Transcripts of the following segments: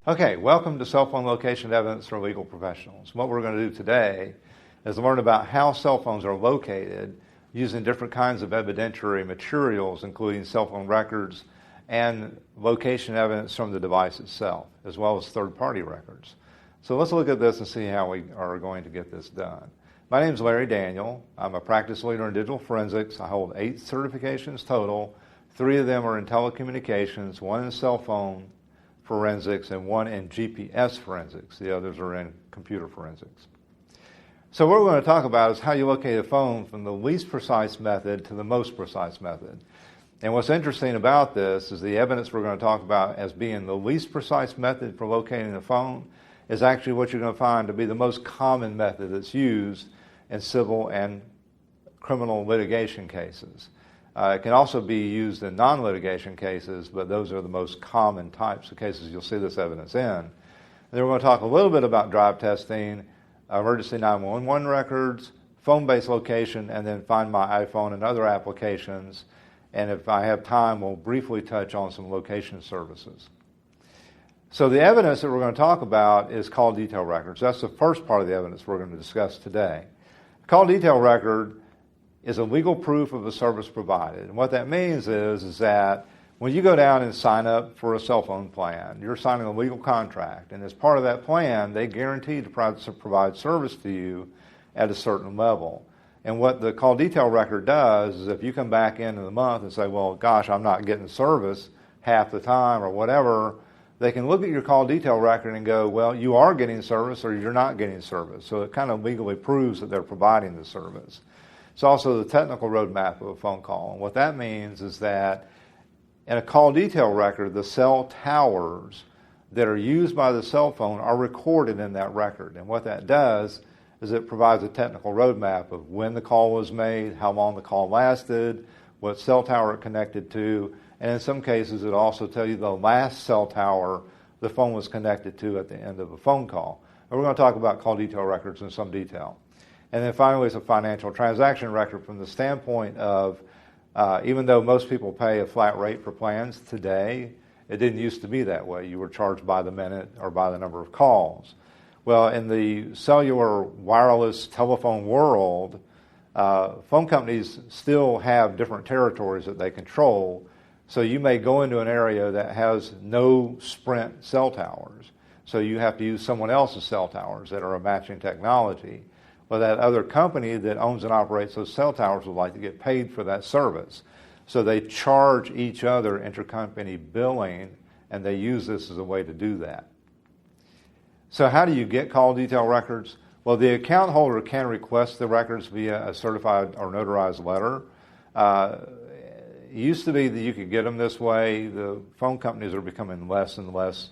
Okay, welcome to Cell Phone Location Evidence for Legal Professionals. What we're going to do today is learn about how cell phones are located using different kinds of evidentiary materials, including cell phone records and location evidence from the device itself, as well as third-party records. So let's look at this and see how we are going to get this done. My name is Larry Daniel. I'm a practice leader in digital forensics. I hold 8 certifications total. 3 of them are in telecommunications, 1 in cell phone forensics, and 1 in GPS forensics. The others are in computer forensics. So what we're going to talk about is how you locate a phone from the least precise method to the most precise method. And what's interesting about this is the evidence we're going to talk about as being the least precise method for locating a phone is actually what you're going to find to be the most common method that's used in civil and criminal litigation cases. It can also be used in non-litigation cases, but those are the most common types of cases you'll see this evidence in. And then we're going to talk a little bit about drive testing, emergency 911 records, phone-based location, and then Find My iPhone and other applications. And if I have time, we'll briefly touch on some location services. So the evidence that we're going to talk about is call detail records. That's the first part of the evidence we're going to discuss today. A call detail record is a legal proof of a service provided. And what that means is that when you go down and sign up for a cell phone plan, you're signing a legal contract. And as part of that plan, they guarantee to provide service to you at a certain level. And what the call detail record does is if you come back into the month and say, well, gosh, I'm not getting service half the time or whatever, they can look at your call detail record and go, well, you are getting service or you're not getting service. So it kind of legally proves that they're providing the service. It's also the technical roadmap of a phone call. And what that means is that in a call detail record, the cell towers that are used by the cell phone are recorded in that record. And what that does is it provides a technical roadmap of when the call was made, how long the call lasted, what cell tower it connected to, and in some cases it also tells you the last cell tower the phone was connected to at the end of a phone call. And we're going to talk about call detail records in some detail. And then finally, it's a financial transaction record from the standpoint of, even though most people pay a flat rate for plans today, it didn't used to be that way. You were charged by the minute or by the number of calls. Well, in the cellular wireless telephone world, phone companies still have different territories that they control. So you may go into an area that has no Sprint cell towers. So you have to use someone else's cell towers that are a matching technology. Well, that other company that owns and operates those cell towers would like to get paid for that service. So they charge each other intercompany billing, and they use this as a way to do that. So how do you get call detail records? Well, the account holder can request the records via a certified or notarized letter. It used to be that you could get them this way. The phone companies are becoming less and less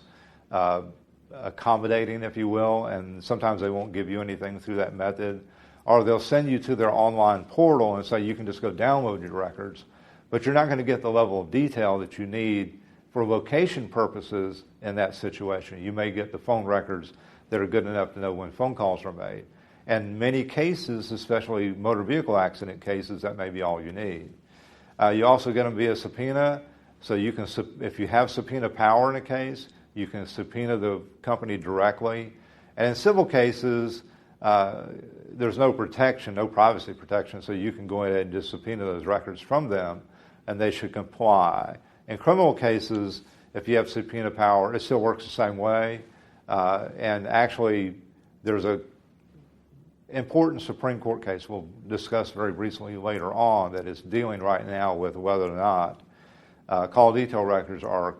accommodating, if you will, and sometimes they won't give you anything through that method, or they'll send you to their online portal and say you can just go download your records, but you're not going to get the level of detail that you need for location purposes in that situation. You may get the phone records that are good enough to know when phone calls are made. And in many cases, especially motor vehicle accident cases, that may be all you need. You also get them via subpoena, so you can, if you have subpoena power in a case, you can subpoena the company directly. And in civil cases, there's no protection, no privacy protection, so you can go ahead and just subpoena those records from them, and they should comply. In criminal cases, if you have subpoena power, it still works the same way. And actually, there's an important Supreme Court case we'll discuss very briefly later on that is dealing right now with whether or not call detail records are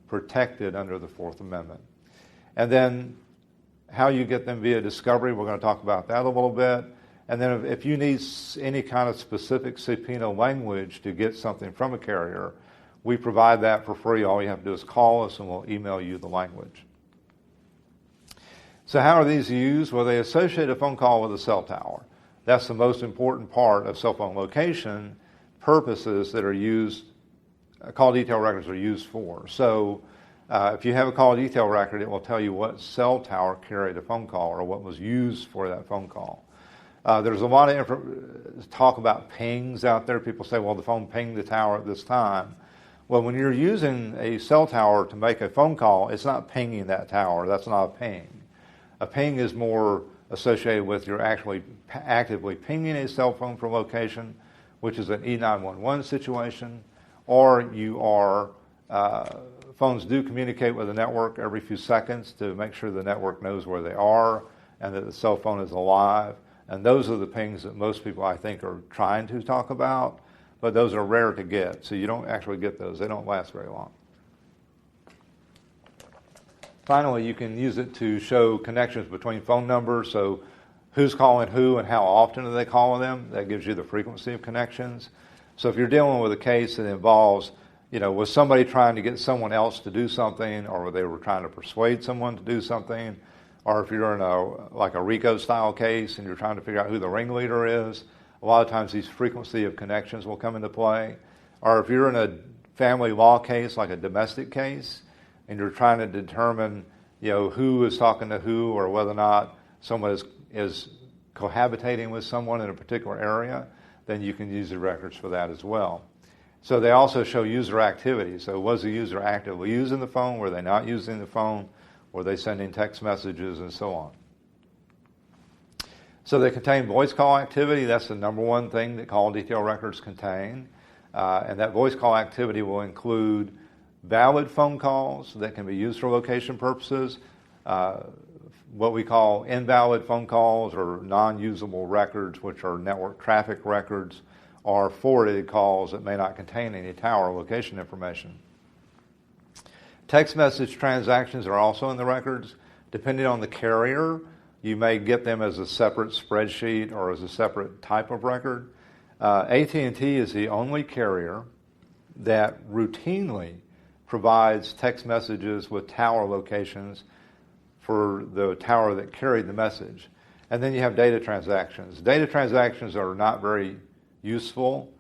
protected under the Fourth Amendment. And then how you get them via discovery, we're going to talk about that a little bit. And then if you need any kind of specific subpoena language to get something from a carrier, we provide that for free. All you have to do is call us and we'll email you the language. So how are these used? Well, they associate a phone call with a cell tower. That's the most important part of cell phone location purposes that are used, call detail records are used for. So if you have a call detail record, it will tell you what cell tower carried a phone call or what was used for that phone call. There's a lot of talk about pings out there. People say, well, the phone pinged the tower at this time. Well, when you're using a cell tower to make a phone call, it's not pinging that tower. That's not a ping. A ping is more associated with you're actually actively pinging a cell phone for location, which is an E911 situation, or you are, phones do communicate with the network every few seconds to make sure the network knows where they are and that the cell phone is alive. And those are the pings that most people, I think, are trying to talk about, but those are rare to get, so you don't actually get those. They don't last very long. Finally, you can use it to show connections between phone numbers, so who's calling who and how often are they calling them. That gives you the frequency of connections. So if you're dealing with a case that involves, was somebody trying to get someone else to do something, or they were trying to persuade someone to do something, or if you're in a RICO-style case and you're trying to figure out who the ringleader is, a lot of times these frequency of connections will come into play. Or if you're in a family law case, like a domestic case, and you're trying to determine, who is talking to who, or whether or not someone is cohabitating with someone in a particular area, then you can use the records for that as well. So they also show user activity. So was the user actively using the phone? Were they not using the phone? Were they sending text messages and so on? So they contain voice call activity. That's the number one thing that call detail records contain. And that voice call activity will include valid phone calls that can be used for location purposes, what we call invalid phone calls or non-usable records, which are network traffic records, or forwarded calls that may not contain any tower location information. Text message transactions are also in the records. Depending on the carrier, you may get them as a separate spreadsheet or as a separate type of record. AT&T is the only carrier that routinely provides text messages with tower locations for the tower that carried the message. And then you have data transactions. Data transactions are not very useful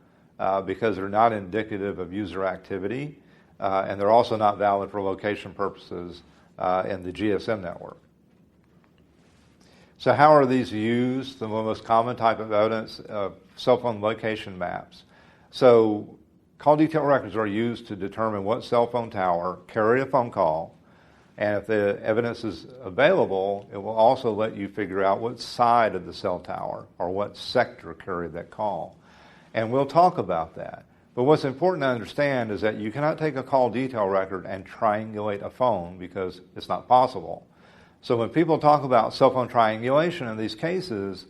because they're not indicative of user activity, and they're also not valid for location purposes in the GSM network. So how are these used? The most common type of evidence, cell phone location maps. So call detail records are used to determine what cell phone tower carried a phone call, and if the evidence is available, it will also let you figure out what side of the cell tower or what sector carried that call. And we'll talk about that. But what's important to understand is that you cannot take a call detail record and triangulate a phone because it's not possible. So when people talk about cell phone triangulation in these cases,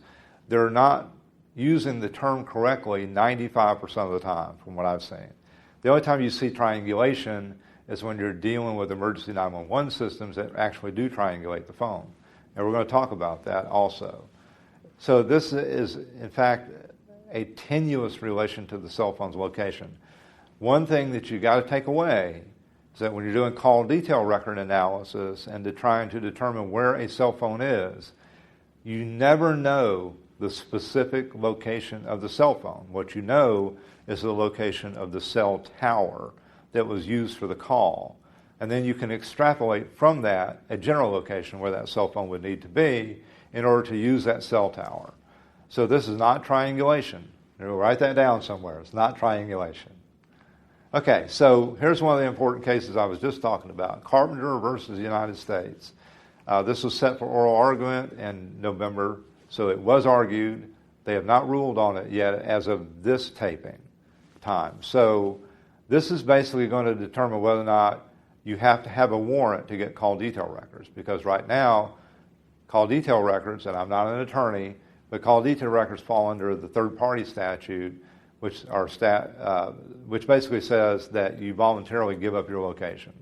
they're not using the term correctly 95% of the time from what I've seen. The only time you see triangulation is when you're dealing with emergency 911 systems that actually do triangulate the phone. And we're going to talk about that also. So this is, in fact, a tenuous relation to the cell phone's location. One thing that you got to take away is that when you're doing call detail record analysis and trying to determine where a cell phone is, you never know the specific location of the cell phone. What you know is the location of the cell tower that was used for the call. And then you can extrapolate from that a general location where that cell phone would need to be in order to use that cell tower. So this is not triangulation. Write that down somewhere. It's not triangulation. Okay, so here's one of the important cases I was just talking about. Carpenter versus the United States. This was set for oral argument in November, so it was argued. They have not ruled on it yet as of this taping time. So this is basically going to determine whether or not you have to have a warrant to get call detail records, because right now, call detail records, and I'm not an attorney, but call detail records fall under the third-party statute, which basically says that you voluntarily give up your location.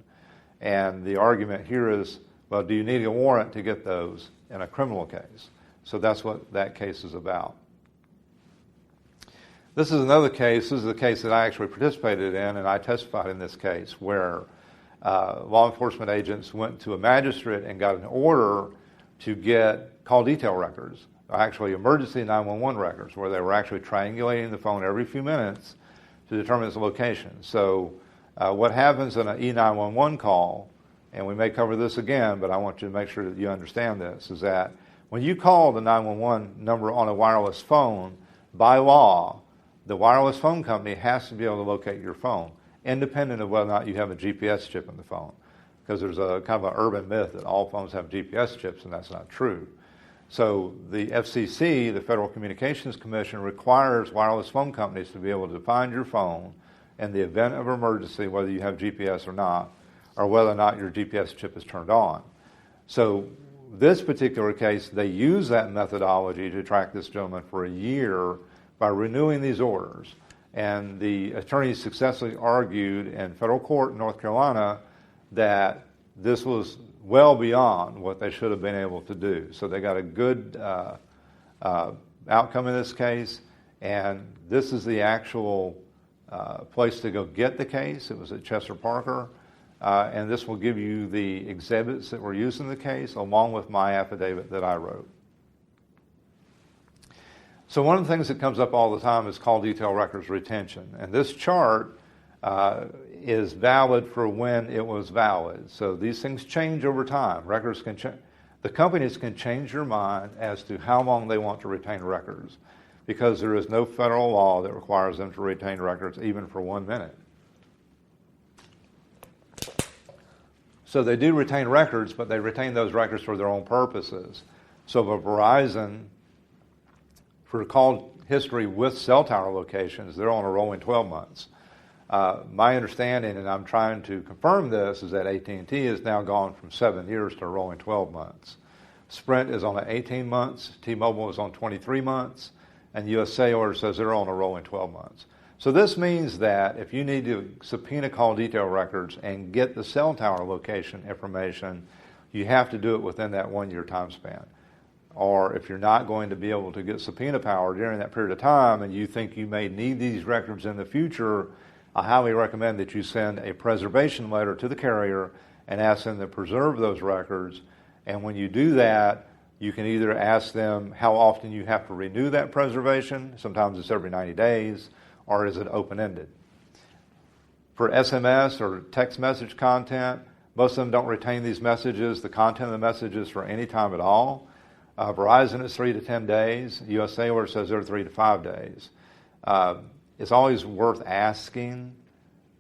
And the argument here is, well, do you need a warrant to get those in a criminal case? So that's what that case is about. This is another case. This is a case that I actually participated in, and I testified in this case, where law enforcement agents went to a magistrate and got an order to get call detail records, actually emergency 911 records, where they were actually triangulating the phone every few minutes to determine its location. So what happens in an E911 call, and we may cover this again, but I want you to make sure that you understand this, is that when you call the 911 number on a wireless phone, by law, the wireless phone company has to be able to locate your phone. independent of whether or not you have a GPS chip in the phone. Because there's a kind of an urban myth that all phones have GPS chips, and that's not true. So the FCC, the Federal Communications Commission, requires wireless phone companies to be able to find your phone in the event of emergency, whether you have GPS or not, or whether or not your GPS chip is turned on. So this particular case, they use that methodology to track this gentleman for a year by renewing these orders. And the attorneys successfully argued in federal court in North Carolina that this was well beyond what they should have been able to do. So they got a good outcome in this case, and this is the actual place to go get the case. It was at Chester Parker, and this will give you the exhibits that were used in the case, along with my affidavit that I wrote. So one of the things that comes up all the time is call detail records retention, and this chart is valid for when it was valid. So these things change over time. Records can change. The companies can change their mind as to how long they want to retain records, because there is no federal law that requires them to retain records even for 1 minute. So they do retain records, but they retain those records for their own purposes. So for Verizon, for call history with cell tower locations, they're on a rolling 12 months. My understanding, and I'm trying to confirm this, is that AT&T has now gone from 7 years to a rolling 12 months. Sprint is on 18 months, T-Mobile is on 23 months, and US Cellular says they're on a rolling 12 months. So this means that if you need to subpoena call detail records and get the cell tower location information, you have to do it within that 1 year time span. Or if you're not going to be able to get subpoena power during that period of time and you think you may need these records in the future, I highly recommend that you send a preservation letter to the carrier and ask them to preserve those records. And when you do that, you can either ask them how often you have to renew that preservation. Sometimes it's every 90 days, or is it open-ended? For SMS or text message content, most of them don't retain these messages, the content of the messages, for any time at all. Verizon is 3 to 10 days. US Cellular says they're 3 to 5 days. It's always worth asking,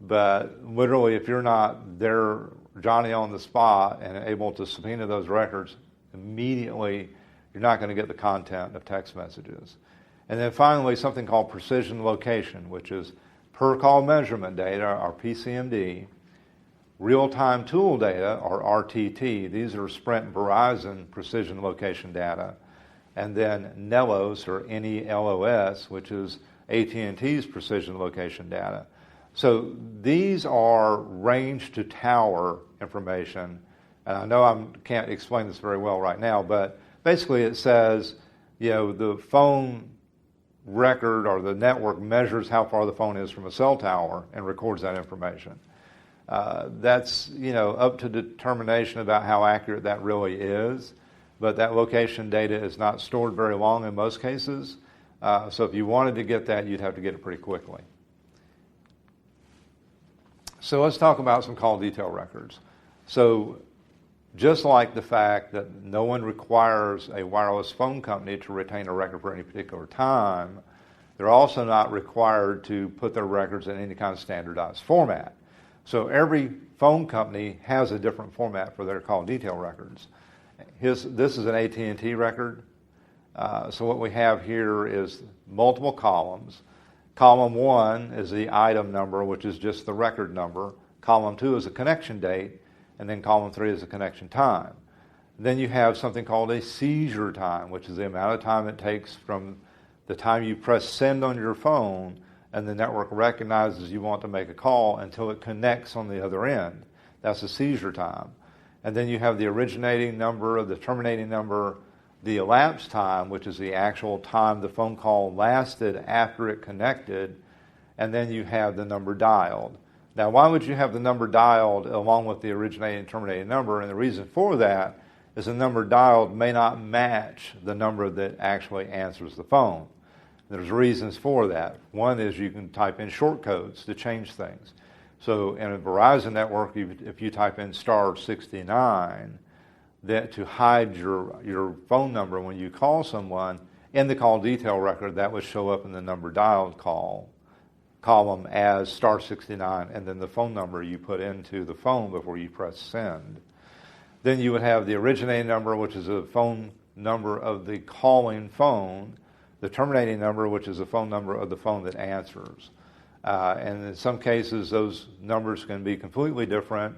but literally if you're not there, Johnny on the spot, and able to subpoena those records immediately, you're not going to get the content of text messages. And then finally, something called precision location, which is per call measurement data, or PCMD, real-time tool data, or RTT. These are Sprint and Verizon precision location data. And then NELOS, or NELOS, which is AT&T's precision location data. So these are range to tower information. And I know I can't explain this very well right now, but basically it says, the phone record or the network measures how far the phone is from a cell tower and records that information. That's, up to determination about how accurate that really is, but that location data is not stored very long in most cases. So if you wanted to get that, you'd have to get it pretty quickly. So let's talk about some call detail records. So just like the fact that no one requires a wireless phone company to retain a record for any particular time, they're also not required to put their records in any kind of standardized format. So every phone company has a different format for their call detail records. This is an AT&T record. So what we have here is multiple columns. Column 1 is the item number, which is just the record number. Column 2 is a connection date, and then column 3 is a connection time. Then you have something called a seizure time, which is the amount of time it takes from the time you press send on your phone and the network recognizes you want to make a call until it connects on the other end. That's a seizure time. And then you have the originating number, the terminating number, the elapsed time, which is the actual time the phone call lasted after it connected, and then you have the number dialed. Now, why would you have the number dialed along with the originating and terminating number? And the reason for that is the number dialed may not match the number that actually answers the phone. There's reasons for that. One is you can type in short codes to change things. So in a Verizon network, if you type in *69, that to hide your phone number when you call someone, in the call detail record, that would show up in the number dialed column. column as star 69 and then the phone number you put into the phone before you press send. Then you would have the originating number, which is a phone number of the calling phone, the terminating number, which is the phone number of the phone that answers. And in some cases, those numbers can be completely different,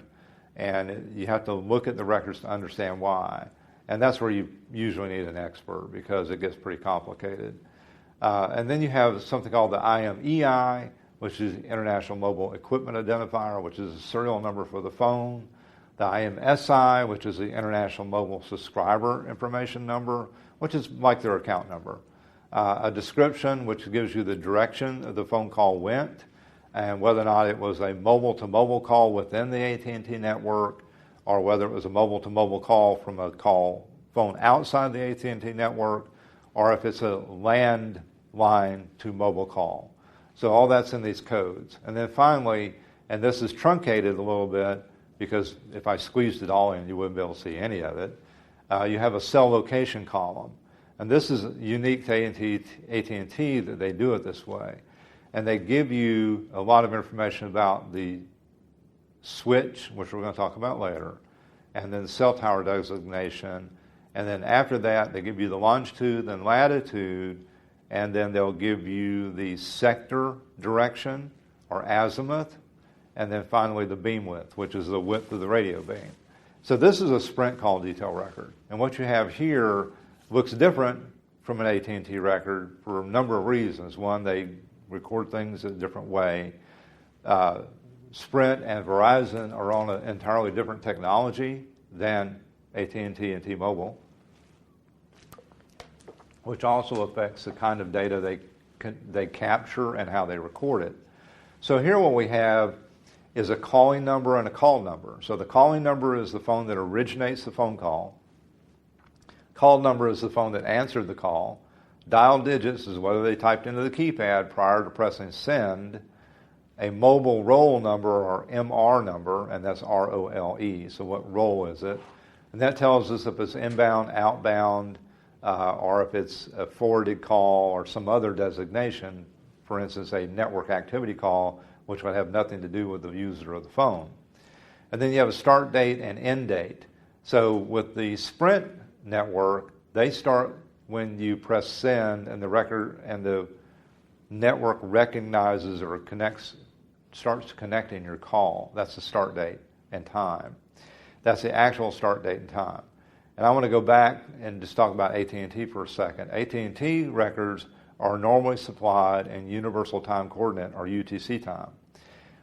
and you have to look at the records to understand why. And that's where you usually need an expert because it gets pretty complicated. And then you have something called the IMEI, which is the International Mobile Equipment Identifier, which is a serial number for the phone. The IMSI, which is the International Mobile Subscriber Information Number, which is like their account number. A description, which gives you the direction the phone call went and whether or not it was a mobile-to-mobile call within the AT&T network or whether it was a mobile-to-mobile call from a phone outside the AT&T network or if it's a landline to mobile call. So all that's in these codes. And then finally, and this is truncated a little bit because if I squeezed it all in, you wouldn't be able to see any of it, you have a cell location column. And this is unique to AT&T that they do it this way. And they give you a lot of information about the switch, which we're going to talk about later, and then cell tower designation. And then after that, they give you the longitude and latitude, and then they'll give you the sector direction or azimuth, and then finally the beam width, which is the width of the radio beam. So this is a Sprint call detail record. And what you have here looks different from an AT&T record for a number of reasons. One, they record things in a different way. Sprint and Verizon are on an entirely different technology than AT&T and T-Mobile, which also affects the kind of data they capture and how they record it. So here what we have is a calling number and a call number. So the calling number is the phone that originates the phone call. Call number is the phone that answered the call. Dial digits is whether they typed into the keypad prior to pressing send. A mobile roll number or MR number, and that's ROLE. So what roll is it? And that tells us if it's inbound, outbound, or if it's a forwarded call or some other designation, for instance, a network activity call, which would have nothing to do with the user of the phone. And then you have a start date and end date. So with the Sprint network, they start when you press send and the record and the network recognizes or starts connecting your call. That's the start date and time. That's the actual start date and time. And I want to go back and just talk about AT&T for a second. AT&T records are normally supplied in Universal Time Coordinate or UTC time.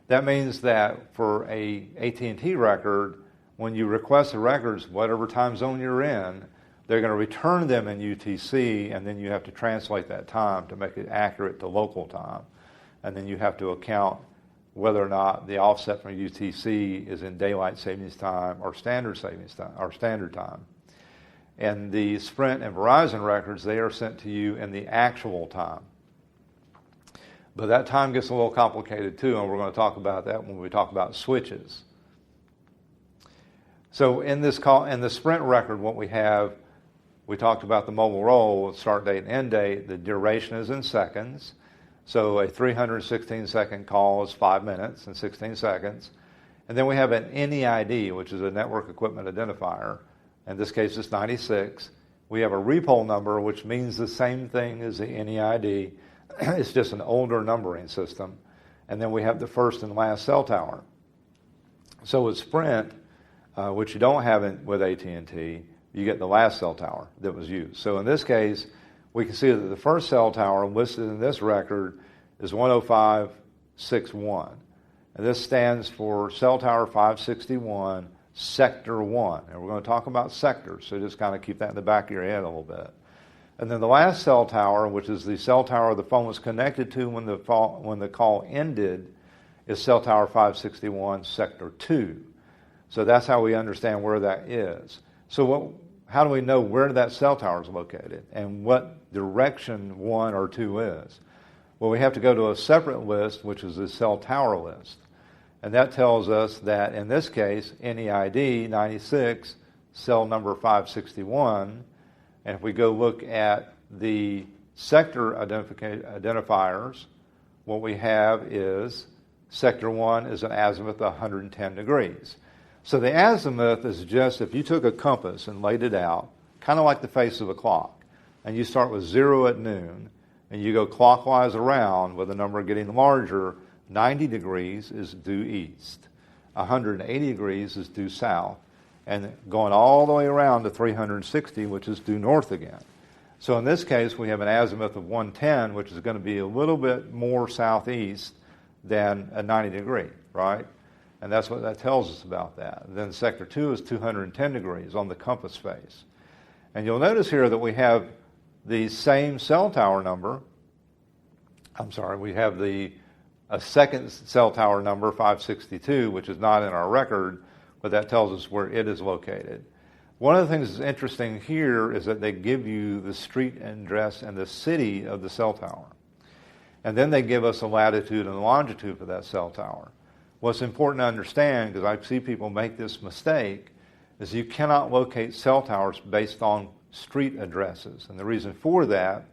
That means that for a AT&T record, when you request the records, whatever time zone you're in, they're going to return them in UTC, and then you have to translate that time to make it accurate to local time. And then you have to account whether or not the offset from UTC is in daylight savings time or standard savings time or standard time. And the Sprint and Verizon records, they are sent to you in the actual time. But that time gets a little complicated too, and we're going to talk about that when we talk about switches. So in the Sprint record, what we have, we talked about the mobile roll, start date and end date. The duration is in seconds. So a 316-second call is 5 minutes and 16 seconds. And then we have an NEID, which is a Network Equipment Identifier. In this case, it's 96. We have a repole number, which means the same thing as the NEID. It's just an older numbering system. And then we have the first and last cell tower. So with Sprint, which you don't have with AT&T, you get the last cell tower that was used. So in this case, we can see that the first cell tower listed in this record is 10561. And this stands for Cell Tower 561, Sector 1. And we're going to talk about sectors, so just kind of keep that in the back of your head a little bit. And then the last cell tower, which is the cell tower the phone was connected to when the call ended, is Cell Tower 561, Sector 2. So that's how we understand where that is. So how do we know where that cell tower is located and what direction 1 or 2 is? Well, we have to go to a separate list, which is the cell tower list. And that tells us that, in this case, NEID 96, cell number 561. And if we go look at the sector identifiers, what we have is sector 1 is an azimuth of 110 degrees. So the azimuth is just if you took a compass and laid it out, kind of like the face of a clock, and you start with 0 at noon, and you go clockwise around with the number getting larger, 90 degrees is due east, 180 degrees is due south, and going all the way around to 360, which is due north again. So in this case, we have an azimuth of 110, which is going to be a little bit more southeast than a 90 degree, right? And that's what that tells us about that. Then sector 2 is 210 degrees on the compass face. And you'll notice here that we have the same cell tower number. We have a second cell tower number, 562, which is not in our record, but that tells us where it is located. One of the things that's interesting here is that they give you the street address and the city of the cell tower. And then they give us a latitude and longitude for that cell tower. What's important to understand, because I see people make this mistake, is you cannot locate cell towers based on street addresses. And the reason for that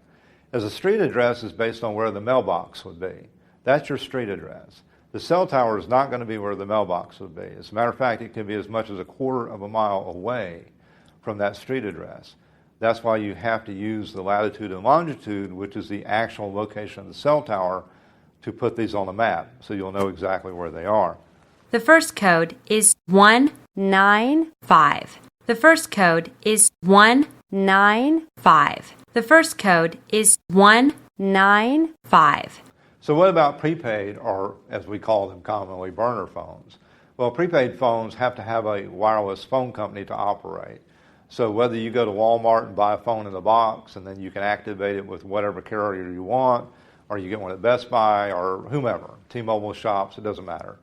is a street address is based on where the mailbox would be. That's your street address. The cell tower is not going to be where the mailbox would be. As a matter of fact, it can be as much as a quarter of a mile away from that street address. That's why you have to use the latitude and longitude, which is the actual location of the cell tower, to put these on the map so you'll know exactly where they are. The first code is 195. The first code is 195. The first code is 195. So what about prepaid, or as we call them commonly, burner phones? Well, prepaid phones have to have a wireless phone company to operate. So whether you go to Walmart and buy a phone in the box and then you can activate it with whatever carrier you want, or you get one at Best Buy or whomever, T-Mobile shops, it doesn't matter.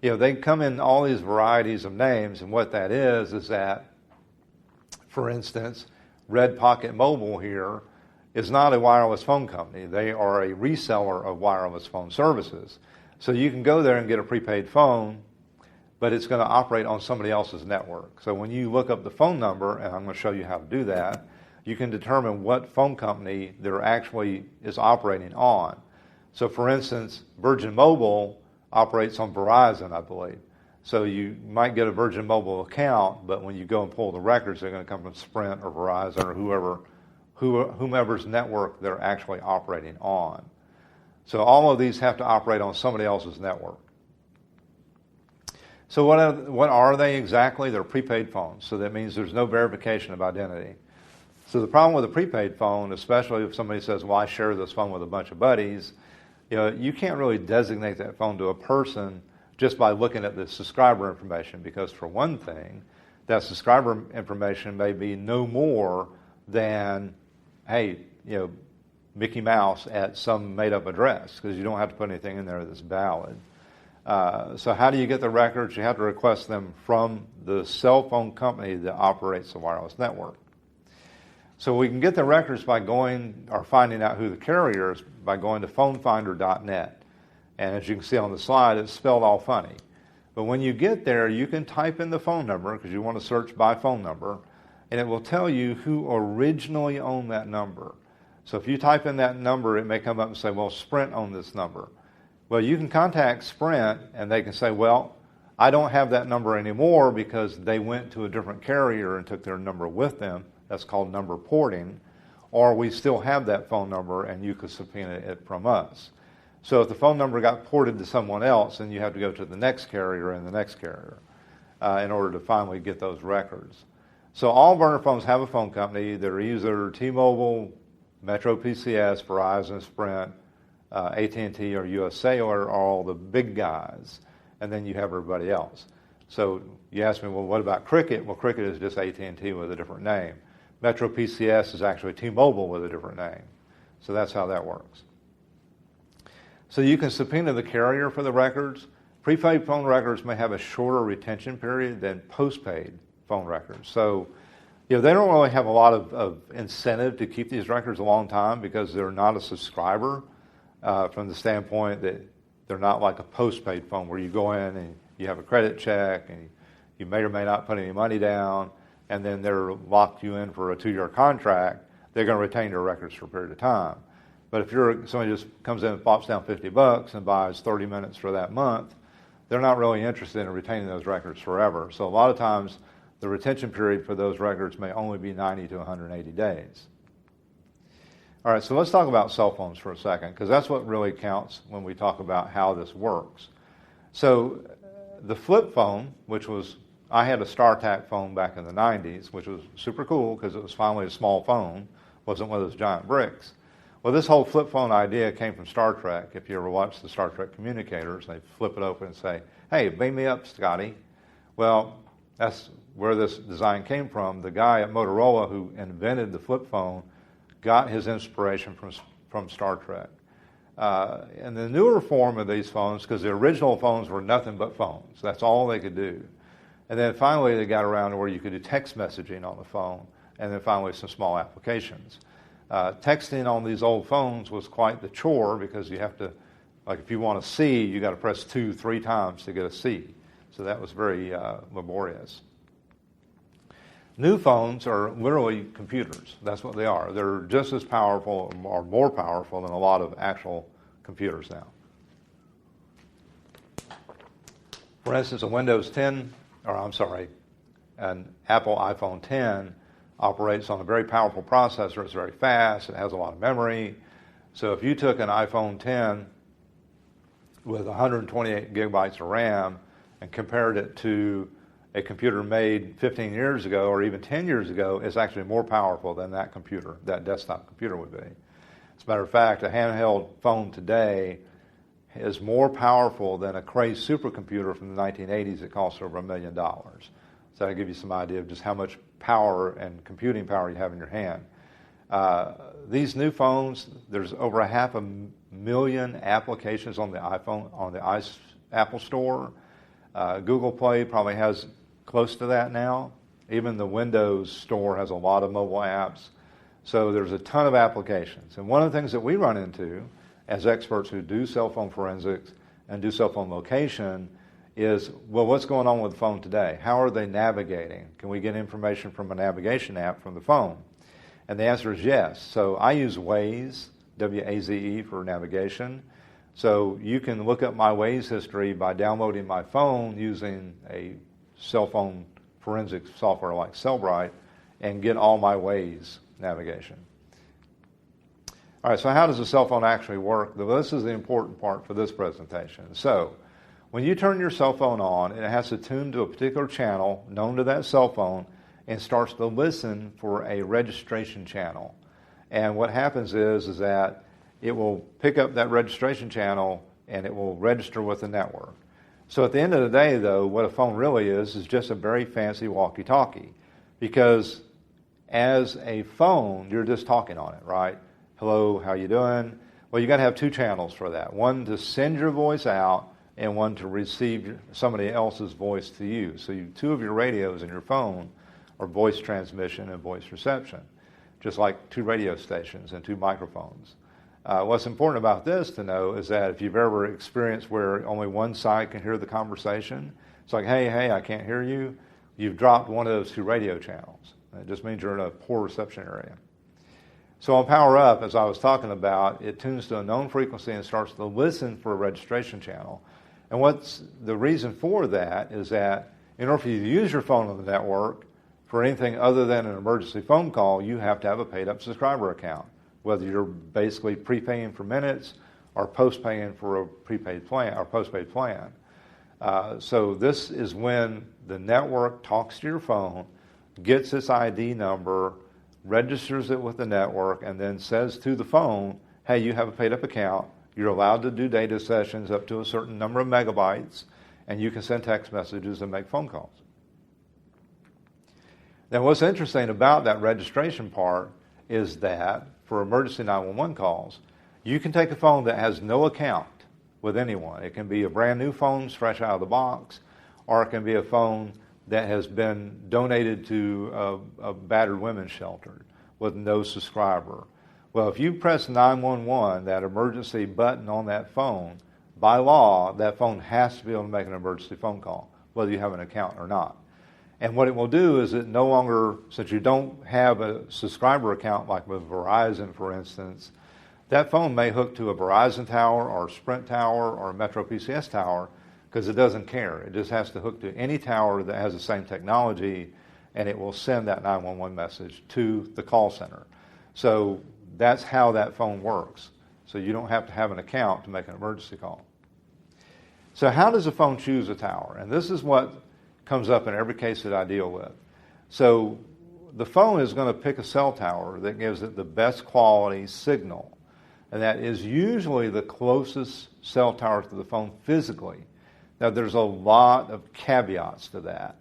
They come in all these varieties of names, and what that is that, for instance, Red Pocket Mobile here is not a wireless phone company. They are a reseller of wireless phone services. So you can go there and get a prepaid phone, but it's going to operate on somebody else's network. So when you look up the phone number, and I'm going to show you how to do that, you can determine what phone company there actually is operating on. So for instance, Virgin Mobile operates on Verizon, I believe. So you might get a Virgin Mobile account, but when you go and pull the records, they're going to come from Sprint or Verizon or whomever's network they're actually operating on. So all of these have to operate on somebody else's network. So what are they exactly? They're prepaid phones. So that means there's no verification of identity. So the problem with a prepaid phone, especially if somebody says, well, I share this phone with a bunch of buddies, you can't really designate that phone to a person just by looking at the subscriber information, because for one thing, that subscriber information may be no more than, hey, Mickey Mouse at some made-up address, because you don't have to put anything in there that's valid. So how do you get the records? You have to request them from the cell phone company that operates the wireless network. So we can get the records by finding out who the carrier is by going to phonefinder.net. And as you can see on the slide, it's spelled all funny. But when you get there, you can type in the phone number, because you want to search by phone number, and it will tell you who originally owned that number. So if you type in that number, it may come up and say, well, Sprint owned this number. Well, you can contact Sprint, and they can say, well, I don't have that number anymore because they went to a different carrier and took their number with them. That's called number porting. Or we still have that phone number, and you could subpoena it from us. So if the phone number got ported to someone else, then you have to go to the next carrier and the next carrier in order to finally get those records. So all burner phones have a phone company. They're either T-Mobile, Metro PCS, Verizon, Sprint, AT&T, or US Cellular are all the big guys. And then you have everybody else. So you ask me, well, what about Cricket? Well, Cricket is just AT&T with a different name. Metro PCS is actually T-Mobile with a different name. So that's how that works. So you can subpoena the carrier for the records. Prepaid phone records may have a shorter retention period than postpaid phone records. So they don't really have a lot of incentive to keep these records a long time, because they're not a subscriber from the standpoint that they're not like a postpaid phone where you go in and you have a credit check and you may or may not put any money down, and then they're locked you in for a 2-year contract. They're going to retain your records for a period of time. But if somebody just comes in and plops down $50 and buys 30 minutes for that month, they're not really interested in retaining those records forever. So a lot of times, the retention period for those records may only be 90 to 180 days. All right, so let's talk about cell phones for a second, because that's what really counts when we talk about how this works. So the flip phone, I had a StarTAC phone back in the 90s, which was super cool because it was finally a small phone, wasn't one of those giant bricks. Well, this whole flip phone idea came from Star Trek. If you ever watch the Star Trek communicators, they flip it open and say, hey, beam me up, Scotty. Well, that's where this design came from. The guy at Motorola who invented the flip phone got his inspiration from Star Trek. And the newer form of these phones, because the original phones were nothing but phones. That's all they could do. And then finally they got around to where you could do text messaging on the phone, and then finally some small applications. Texting on these old phones was quite the chore because you have to, like if you want a C, you got to press 2-3 times to get a C. So that was very laborious. New phones are literally computers. That's what they are. They're just as powerful or more powerful than a lot of actual computers now. For instance, an Apple iPhone 10 operates on a very powerful processor. It's very fast. It has a lot of memory. So if you took an iPhone 10 with 128 gigabytes of RAM and compared it to a computer made 15 years ago or even 10 years ago, it's actually more powerful than that desktop computer would be. As a matter of fact, a handheld phone today is more powerful than a Cray supercomputer from the 1980s that costs over $1 million. So that'll give you some idea of just how much power and computing power you have in your hand. These new phones, there's over 500,000 applications on the iPhone, on the Apple Store. Google Play probably has close to that now. Even the Windows Store has a lot of mobile apps. So there's a ton of applications. And one of the things that we run into as experts who do cell phone forensics and do cell phone location is, well, what's going on with the phone today? How are they navigating? Can we get information from a navigation app from the phone? And the answer is yes. So I use Waze, W-A-Z-E, for navigation. So you can look up my Waze history by downloading my phone using a cell phone forensics software like Cellbrite and get all my Waze navigation. All right, so how does a cell phone actually work? Well, this is the important part for this presentation. So when you turn your cell phone on, it has to tune to a particular channel known to that cell phone and starts to listen for a registration channel. And what happens is that it will pick up that registration channel and it will register with the network. So at the end of the day, though, what a phone really is just a very fancy walkie-talkie. Because as a phone, you're just talking on it, right? Hello, how you doing? Well, you got to have two channels for that. One to send your voice out and one to receive somebody else's voice to you. So two of your radios in your phone are voice transmission and voice reception, just like two radio stations and two microphones. What's important about this to know is that if you've ever experienced where only one side can hear the conversation, it's like, hey, I can't hear you, you've dropped one of those two radio channels. It just means you're in a poor reception area. So on Power Up, as I was talking about, it tunes to a known frequency and starts to listen for a registration channel. And what's the reason for that is that in order for you to use your phone on the network for anything other than an emergency phone call, you have to have a paid-up subscriber account, whether you're basically prepaying for minutes or post-paying for a prepaid plan or postpaid plan. So this is when the network talks to your phone, gets its ID number, registers it with the network, and then says to the phone, hey, you have a paid-up account, you're allowed to do data sessions up to a certain number of megabytes, and you can send text messages and make phone calls. Now, what's interesting about that registration part is that for emergency 911 calls, you can take a phone that has no account with anyone. It can be a brand new phone fresh out of the box, or it can be a phone that has been donated to a battered women's shelter with no subscriber. Well, if you press 911, that emergency button on that phone, by law, that phone has to be able to make an emergency phone call, whether you have an account or not. And what it will do is it no longer, since you don't have a subscriber account like with Verizon, for instance, that phone may hook to a Verizon tower or a Sprint tower or a Metro PCS tower because it doesn't care. It just has to hook to any tower that has the same technology, and it will send that 911 message to the call center. So that's how that phone works. So you don't have to have an account to make an emergency call. So how does a phone choose a tower? And this is what comes up in every case that I deal with. So the phone is going to pick a cell tower that gives it the best quality signal. And that is usually the closest cell tower to the phone physically. Now, there's a lot of caveats to that.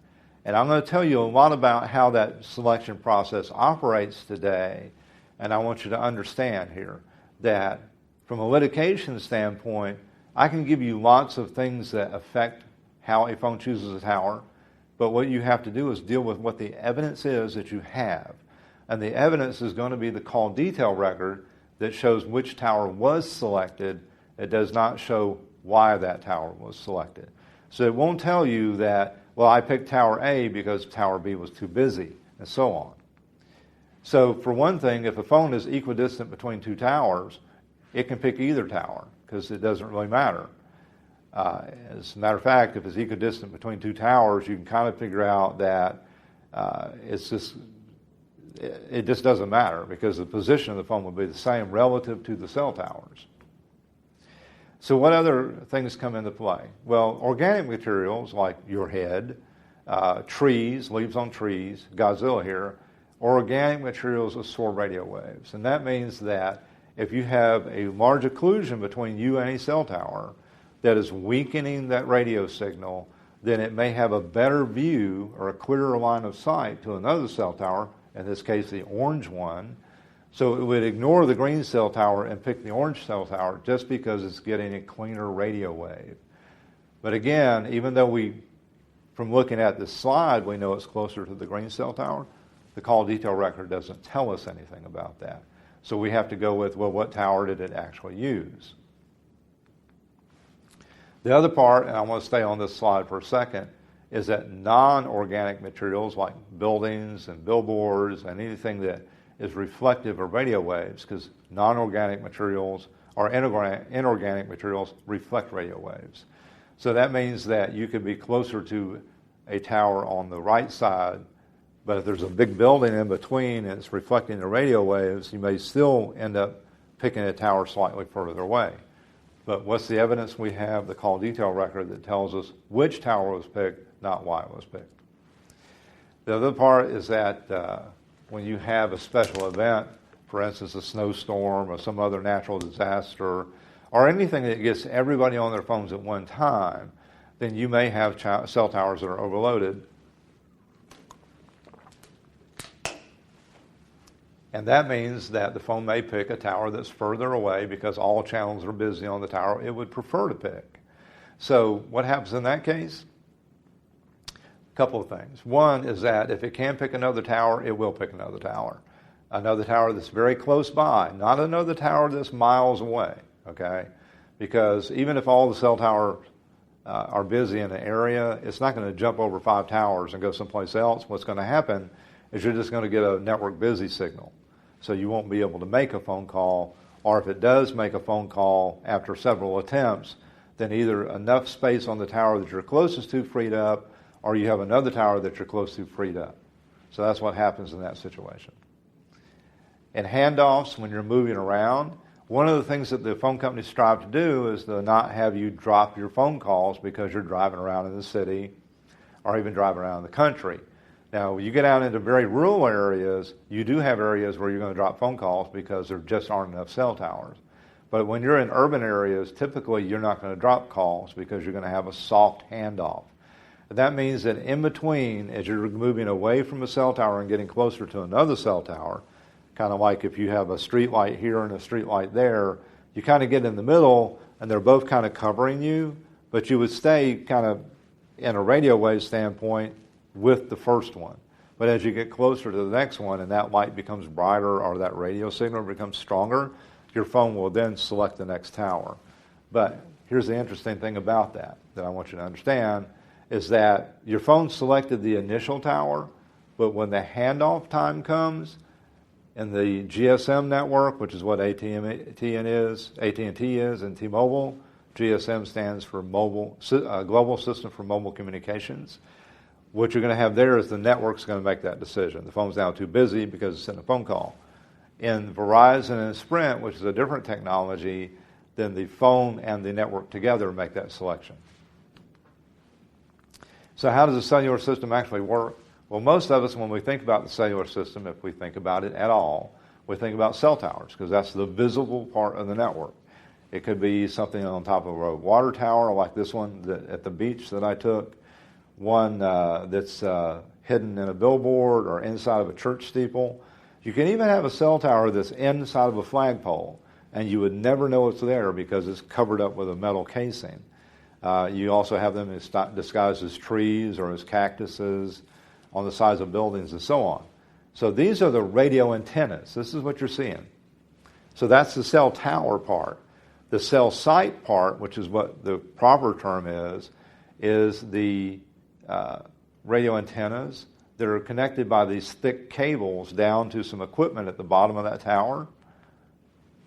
And I'm going to tell you a lot about how that selection process operates today. And I want you to understand here that from a litigation standpoint, I can give you lots of things that affect how a phone chooses a tower. But what you have to do is deal with what the evidence is that you have. And the evidence is going to be the call detail record that shows which tower was selected. It does not show why that tower was selected. So it won't tell you that, well, I picked tower A because tower B was too busy, and so on. So for one thing, if a phone is equidistant between two towers, it can pick either tower because it doesn't really matter. As a matter of fact, if it's equidistant between two towers, you can kind of figure out that it just doesn't matter because the position of the phone will be the same relative to the cell towers. So what other things come into play? Well, organic materials like your head, trees, leaves on trees, Godzilla here, or organic materials absorb radio waves. And that means that if you have a large occlusion between you and a cell tower that is weakening that radio signal, then it may have a better view or a clearer line of sight to another cell tower, in this case the orange one. So it would ignore the green cell tower and pick the orange cell tower just because it's getting a cleaner radio wave. But again, even though from looking at this slide, we know it's closer to the green cell tower, the call detail record doesn't tell us anything about that. So we have to go with, well, what tower did it actually use? The other part, and I want to stay on this slide for a second, is that non-organic materials like buildings and billboards and anything that is reflective of radio waves, because non-organic materials or inorganic materials reflect radio waves. So that means that you could be closer to a tower on the right side, but if there's a big building in between and it's reflecting the radio waves, you may still end up picking a tower slightly further away. But what's the evidence we have? The call detail record that tells us which tower was picked, not why it was picked. The other part is that when you have a special event, for instance, a snowstorm or some other natural disaster, or anything that gets everybody on their phones at one time, then you may have cell towers that are overloaded. And that means that the phone may pick a tower that's further away because all channels are busy on the tower it would prefer to pick. So what happens in that case? A couple of things. One is that if it can pick another tower, it will pick another tower. Another tower that's very close by, not another tower that's miles away, okay? Because even if all the cell towers are busy in an area, it's not going to jump over 5 towers and go someplace else. What's going to happen is you're just going to get a network busy signal. So you won't be able to make a phone call, or if it does make a phone call after several attempts, then either enough space on the tower that you're closest to freed up, or you have another tower that you're close to freed up. So that's what happens in that situation. In handoffs, when you're moving around, one of the things that the phone companies strive to do is to not have you drop your phone calls because you're driving around in the city or even driving around the country. Now, when you get out into very rural areas, you do have areas where you're going to drop phone calls because there just aren't enough cell towers. But when you're in urban areas, typically you're not going to drop calls because you're going to have a soft handoff. And that means that in between, as you're moving away from a cell tower and getting closer to another cell tower, kind of like if you have a street light here and a street light there, you kind of get in the middle and they're both kind of covering you, but you would stay kind of in a radio wave standpoint with the first one. But as you get closer to the next one and that light becomes brighter or that radio signal becomes stronger, your phone will then select the next tower. But here's the interesting thing about that I want you to understand is that your phone selected the initial tower, but when the handoff time comes, In the GSM network, which is what AT&T is, and T-Mobile, GSM stands for Global System for Mobile Communications. What you're going to have there is the network's going to make that decision. The phone's now too busy because it's in a phone call. In Verizon and Sprint, which is a different technology, then the phone and the network together make that selection. So how does the cellular system actually work? Well, most of us, when we think about the cellular system, if we think about it at all, we think about cell towers because that's the visible part of the network. It could be something on top of a water tower like this one at the beach that I took, one that's hidden in a billboard or inside of a church steeple. You can even have a cell tower that's inside of a flagpole, and you would never know it's there because it's covered up with a metal casing. You also have them disguised as trees or as cactuses on the sides of buildings and so on. So these are the radio antennas. This is what you're seeing. So that's the cell tower part. The cell site part, which is what the proper term is the radio antennas that are connected by these thick cables down to some equipment at the bottom of that tower,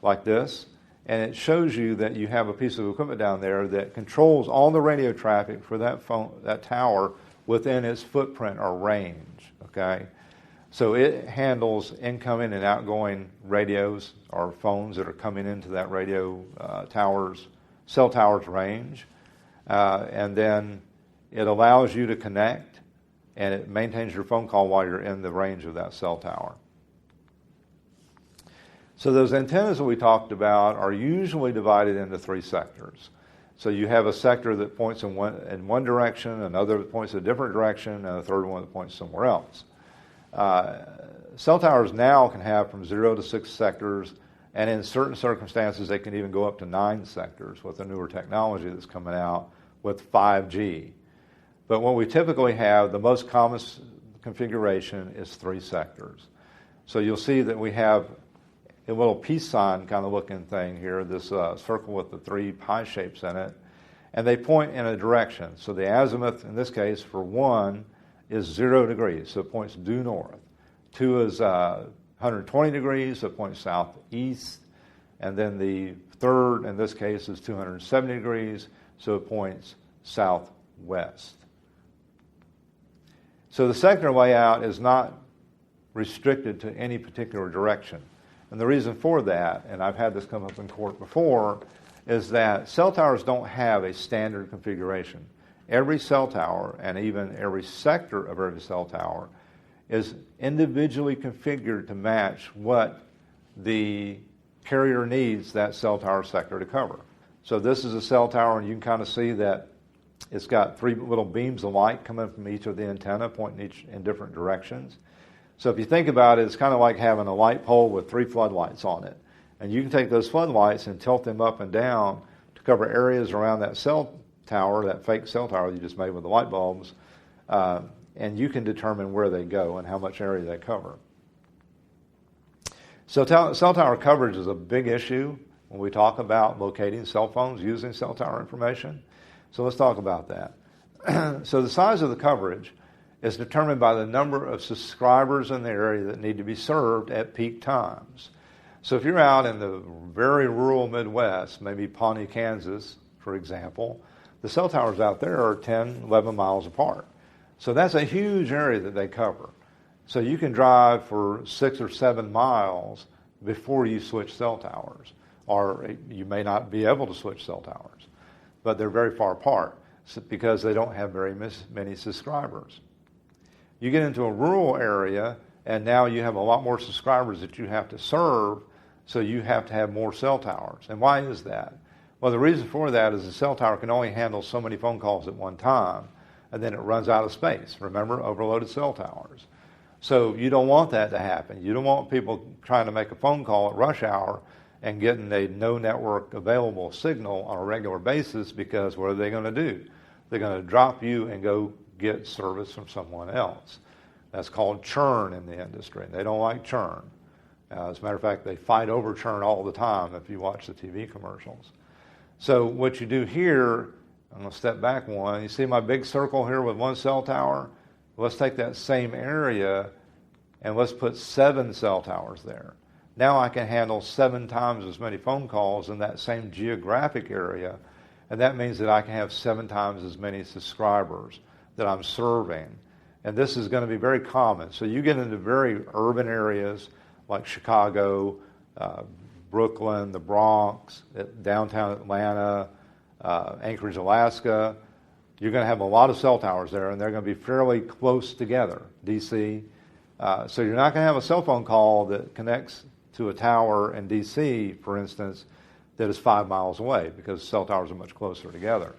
like this. And it shows you that you have a piece of equipment down there that controls all the radio traffic for that tower within its footprint or range, okay? So it handles incoming and outgoing radios or phones that are coming into that radio cell tower's range. And then it allows you to connect, and it maintains your phone call while you're in the range of that cell tower. So those antennas that we talked about are usually divided into three sectors. So you have a sector that points in one direction, another that points in a different direction, and a third one that points somewhere else. Cell towers now can have from 0 to 6 sectors, and in certain circumstances they can even go up to 9 sectors with the newer technology that's coming out with 5G. But what we typically have, the most common configuration is 3 sectors. So you'll see that we have a little peace sign kind of looking thing here, this circle with the 3 pie shapes in it, and they point in a direction. So the azimuth, in this case, for 1 is 0 degrees, so it points due north. 2 is 120 degrees, so it points southeast. And then the third, in this case, is 270 degrees, so it points southwest. So the sector layout is not restricted to any particular direction. And the reason for that, and I've had this come up in court before, is that cell towers don't have a standard configuration. Every cell tower, and even every sector of every cell tower, is individually configured to match what the carrier needs that cell tower sector to cover. So this is a cell tower, and you can kind of see that it's got 3 little beams of light coming from each of the antenna, pointing each in different directions. So if you think about it, it's kind of like having a light pole with 3 floodlights on it. And you can take those floodlights and tilt them up and down to cover areas around that cell tower, that fake cell tower you just made with the light bulbs, and you can determine where they go and how much area they cover. So cell tower coverage is a big issue when we talk about locating cell phones using cell tower information. So let's talk about that. So the size of the coverage is determined by the number of subscribers in the area that need to be served at peak times. So if you're out in the very rural Midwest, maybe Pawnee, Kansas, for example, the cell towers out there are 10, 11 miles apart. So that's a huge area that they cover. So you can drive for 6 or 7 miles before you switch cell towers, or you may not be able to switch cell towers, but they're very far apart because they don't have very many subscribers. You get into a rural area, and now you have a lot more subscribers that you have to serve, so you have to have more cell towers. And why is that? Well, the reason for that is the cell tower can only handle so many phone calls at one time, and then it runs out of space. Remember, overloaded cell towers. So you don't want that to happen. You don't want people trying to make a phone call at rush hour and getting a no network available signal on a regular basis, because what are they going to do? They're going to drop you and go get service from someone else. That's called churn in the industry. They don't like churn. As a matter of fact, they fight over churn all the time if you watch the TV commercials. So what you do here, I'm going to step back one. You see my big circle here with one cell tower? Let's take that same area and let's put 7 cell towers there. Now I can handle 7 times as many phone calls in that same geographic area, and that means that I can have 7 times as many subscribers that I'm serving. And this is going to be very common. So you get into very urban areas like Chicago, Brooklyn, the Bronx, downtown Atlanta, Anchorage, Alaska. You're going to have a lot of cell towers there, and they're going to be fairly close together, D.C. So you're not going to have a cell phone call that connects to a tower in D.C., for instance, that is 5 miles away, because cell towers are much closer together.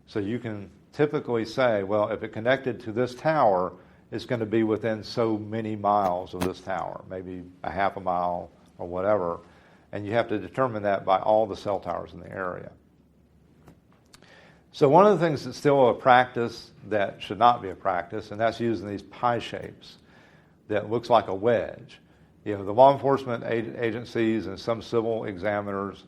So you can typically say, well, if it connected to this tower, it's going to be within so many miles of this tower, maybe a half a mile or whatever, and you have to determine that by all the cell towers in the area. So one of the things that's still a practice that should not be a practice, and that's using these pie shapes that looks like a wedge. The law enforcement agencies and some civil examiners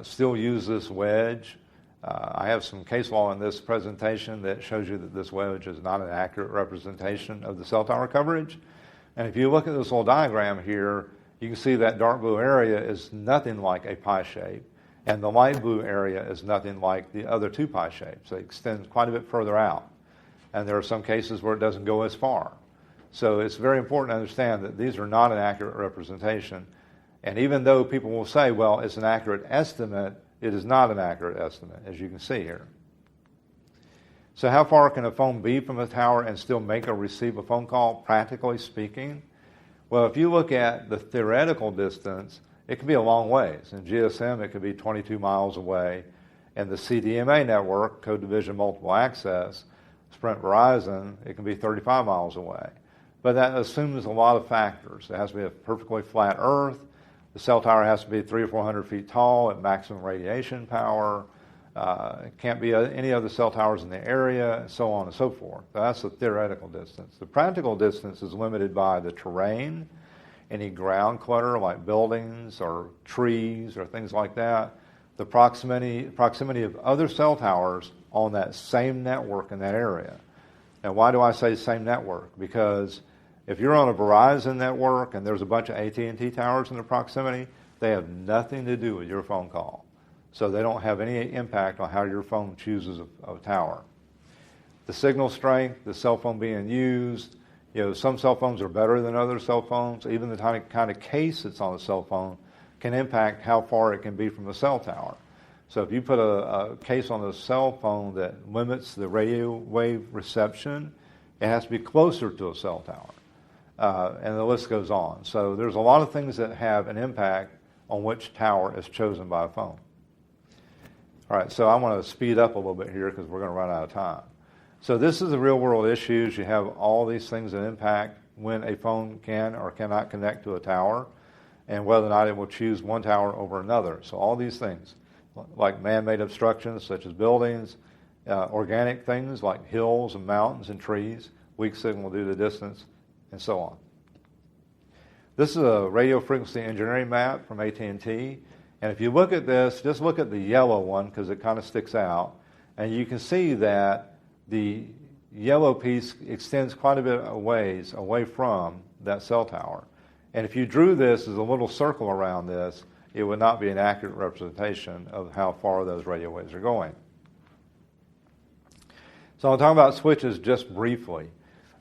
still use this wedge. I have some case law in this presentation that shows you that this wedge is not an accurate representation of the cell tower coverage. And if you look at this little diagram here, you can see that dark blue area is nothing like a pie shape, and the light blue area is nothing like the other 2 pie shapes. It extends quite a bit further out, and there are some cases where it doesn't go as far. So it's very important to understand that these are not an accurate representation. And even though people will say, well, it's an accurate estimate, it is not an accurate estimate, as you can see here. So how far can a phone be from a tower and still make or receive a phone call, practically speaking? Well, if you look at the theoretical distance, it can be a long ways. In GSM, it could be 22 miles away. And the CDMA network, Code Division Multiple Access, Sprint Verizon, it can be 35 miles away. But that assumes a lot of factors. It has to be a perfectly flat earth. The cell tower has to be 300 or 400 feet tall at maximum radiation power. It can't be any other cell towers in the area, and so on and so forth. That's the theoretical distance. The practical distance is limited by the terrain, any ground clutter like buildings or trees or things like that, the proximity of other cell towers on that same network in that area. Now, why do I say same network? Because if you're on a Verizon network and there's a bunch of AT&T towers in the proximity, they have nothing to do with your phone call. So they don't have any impact on how your phone chooses a tower. The signal strength, the cell phone being used, some cell phones are better than other cell phones. Even the kind of case that's on a cell phone can impact how far it can be from a cell tower. So if you put a case on a cell phone that limits the radio wave reception, it has to be closer to a cell tower. And the list goes on. So there's a lot of things that have an impact on which tower is chosen by a phone. All right, so I want to speed up a little bit here because we're going to run out of time. So this is the real world issues. You have all these things that impact when a phone can or cannot connect to a tower and whether or not it will choose one tower over another. So all these things, like man-made obstructions such as buildings, organic things like hills and mountains and trees, weak signal due to distance, and so on. This is a radio frequency engineering map from AT&T. And if you look at this, just look at the yellow one because it kind of sticks out. And you can see that the yellow piece extends quite a bit of ways away from that cell tower. And if you drew this as a little circle around this, it would not be an accurate representation of how far those radio waves are going. So I'll talk about switches just briefly.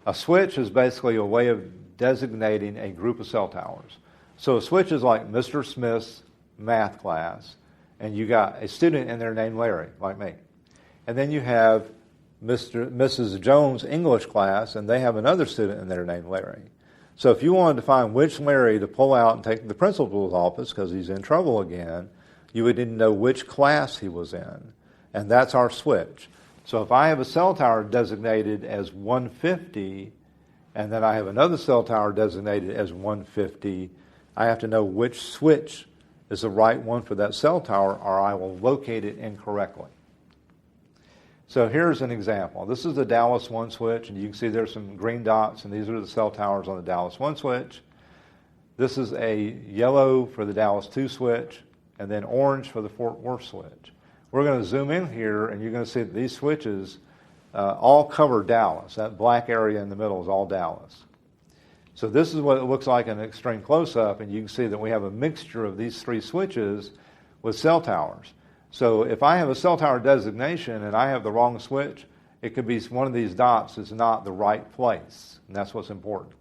A switch is basically a way of designating a group of cell towers. So a switch is like Mr. Smith's math class, and you got a student in there named Larry, like me. And then you have Mrs. Jones' English class, and they have another student in there named Larry. So if you wanted to find which Larry to pull out and take to the principal's office because he's in trouble again, you would need to know which class he was in. And that's our switch. So if I have a cell tower designated as 150, and then I have another cell tower designated as 150, I have to know which switch is the right one for that cell tower, or I will locate it incorrectly. So here's an example. This is the Dallas 1 switch, and you can see there's some green dots, and these are the cell towers on the Dallas 1 switch. This is a yellow for the Dallas 2 switch, and then orange for the Fort Worth switch. We're going to zoom in here, and you're going to see that these switches all cover Dallas. That black area in the middle is all Dallas. So this is what it looks like in an extreme close-up, and you can see that we have a mixture of these three switches with cell towers. So if I have a cell tower designation and I have the wrong switch, it could be one of these dots is not the right place, and that's what's important.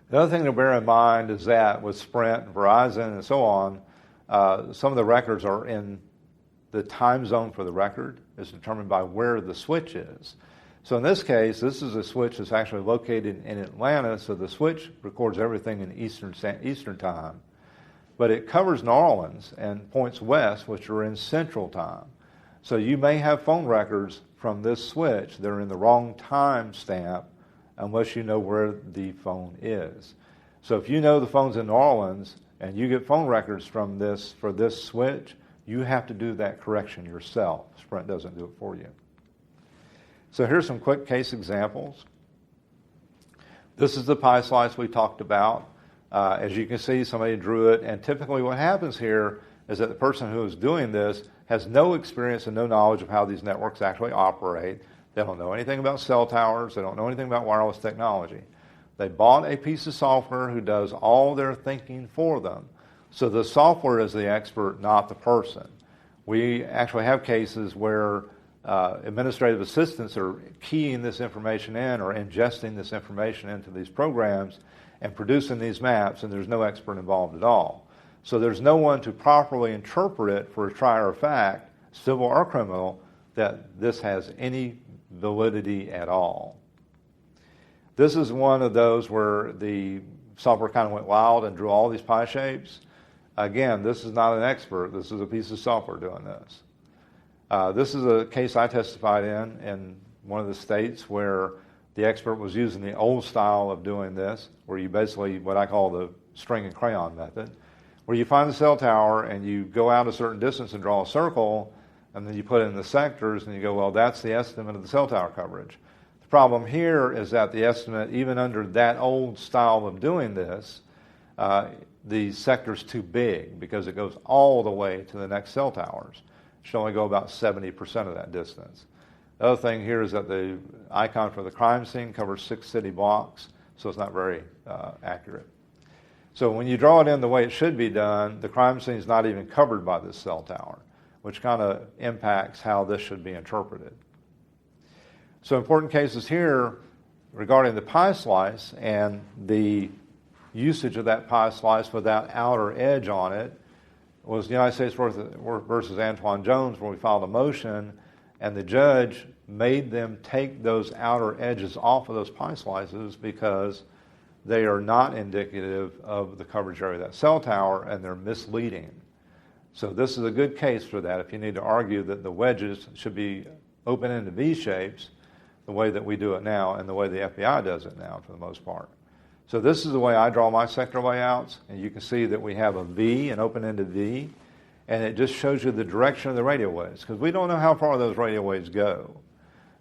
The other thing to bear in mind is that with Sprint, Verizon, and so on, some of the records are in the time zone for the record is determined by where the switch is. So in this case, this is a switch that's actually located in Atlanta, so the switch records everything in Eastern time. But it covers New Orleans and points west, which are in Central time. So you may have phone records from this switch that are in the wrong time stamp unless you know where the phone is. So if you know the phone's in New Orleans and you get phone records from this for this switch, you have to do that correction yourself. Sprint doesn't do it for you. So here's some quick case examples. This is the pie slice we talked about. As you can see, somebody drew it, and typically what happens here is that the person who is doing this has no experience and no knowledge of how these networks actually operate. They don't know anything about cell towers. They don't know anything about wireless technology. They bought a piece of software who does all their thinking for them. So the software is the expert, not the person. We actually have cases where administrative assistants are keying this information in or ingesting this information into these programs and producing these maps, and there's no expert involved at all. So there's no one to properly interpret it for a trier of fact, civil or criminal, that this has any validity at all. This is one of those where the software kind of went wild and drew all these pie shapes. Again, this is not an expert. This is a piece of software doing this. This is a case I testified in one of the states where the expert was using the old style of doing this, where you basically, what I call the string and crayon method, where you find the cell tower and you go out a certain distance and draw a circle, and then you put it in the sectors and you go, well, that's the estimate of the cell tower coverage. The problem here is that the estimate, even under that old style of doing this, the sector's too big because it goes all the way to the next cell towers. It should only go about 70% of that distance. The other thing here is that the icon for the crime scene covers 6 city blocks, so it's not very accurate. So when you draw it in the way it should be done, the crime scene is not even covered by this cell tower, which kind of impacts how this should be interpreted. So important cases here regarding the pie slice and the usage of that pie slice without outer edge on it was the United States versus Antoine Jones, where we filed a motion and the judge made them take those outer edges off of those pie slices because they are not indicative of the coverage area of that cell tower and they're misleading. So this is a good case for that if you need to argue that the wedges should be open into V shapes the way that we do it now and the way the FBI does it now for the most part. So this is the way I draw my sector layouts, and you can see that we have a V, an open-ended V, and it just shows you the direction of the radio waves, because we don't know how far those radio waves go.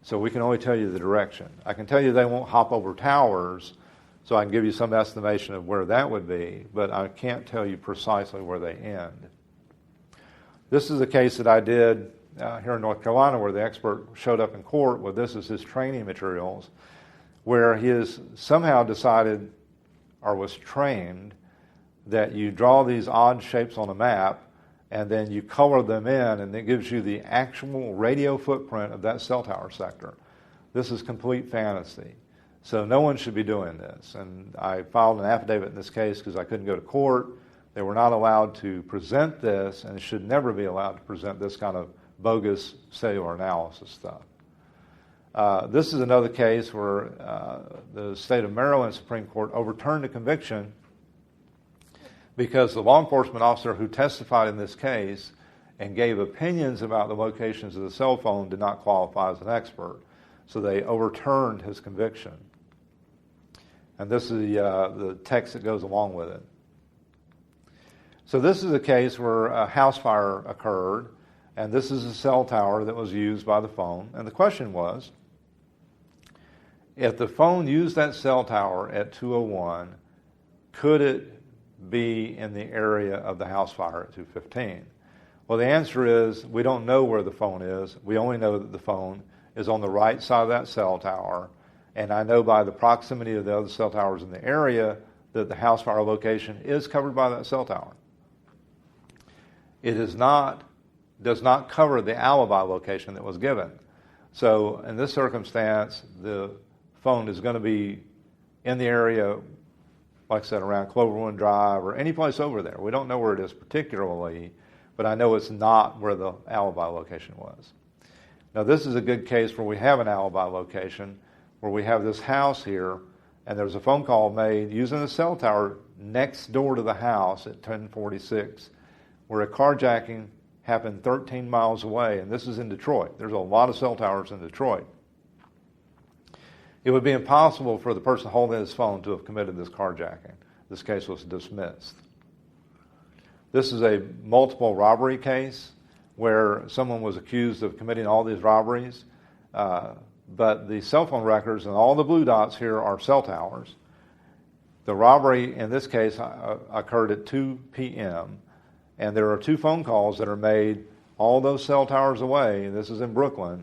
So we can only tell you the direction. I can tell you they won't hop over towers, so I can give you some estimation of where that would be, but I can't tell you precisely where they end. This is a case that I did here in North Carolina where the expert showed up in court with this as his training materials, where he has somehow decided or was trained that you draw these odd shapes on a map and then you color them in and it gives you the actual radio footprint of that cell tower sector. This is complete fantasy. So no one should be doing this. And I filed an affidavit in this case because I couldn't go to court. They were not allowed to present this and should never be allowed to present this kind of bogus cellular analysis stuff. This is another case where the state of Maryland Supreme Court overturned a conviction because the law enforcement officer who testified in this case and gave opinions about the locations of the cell phone did not qualify as an expert. So they overturned his conviction. And this is the text that goes along with it. So this is a case where a house fire occurred, and this is a cell tower that was used by the phone. And the question was, if the phone used that cell tower at 201, could it be in the area of the house fire at 215? Well, the answer is we don't know where the phone is. We only know that the phone is on the right side of that cell tower, And I know by the proximity of the other cell towers in the area that the house fire location is covered by that cell tower. It does not cover the alibi location that was given. So in this circumstance, the phone is going to be in the area, like I said, around Cloverwood Drive or any place over there. We don't know where it is particularly, but I know it's not where the alibi location was. Now this is a good case where we have an alibi location, where we have this house here, and there's a phone call made using the cell tower next door to the house at 1046, where a carjacking happened 13 miles away, and this is in Detroit. There's a lot of cell towers in Detroit. It would be impossible for the person holding his phone to have committed this carjacking. This case was dismissed. This is a multiple robbery case where someone was accused of committing all these robberies, but the cell phone records and all the blue dots here are cell towers. The robbery in this case occurred at 2 p.m., and there are 2 phone calls that are made all those cell towers away, and this is in Brooklyn,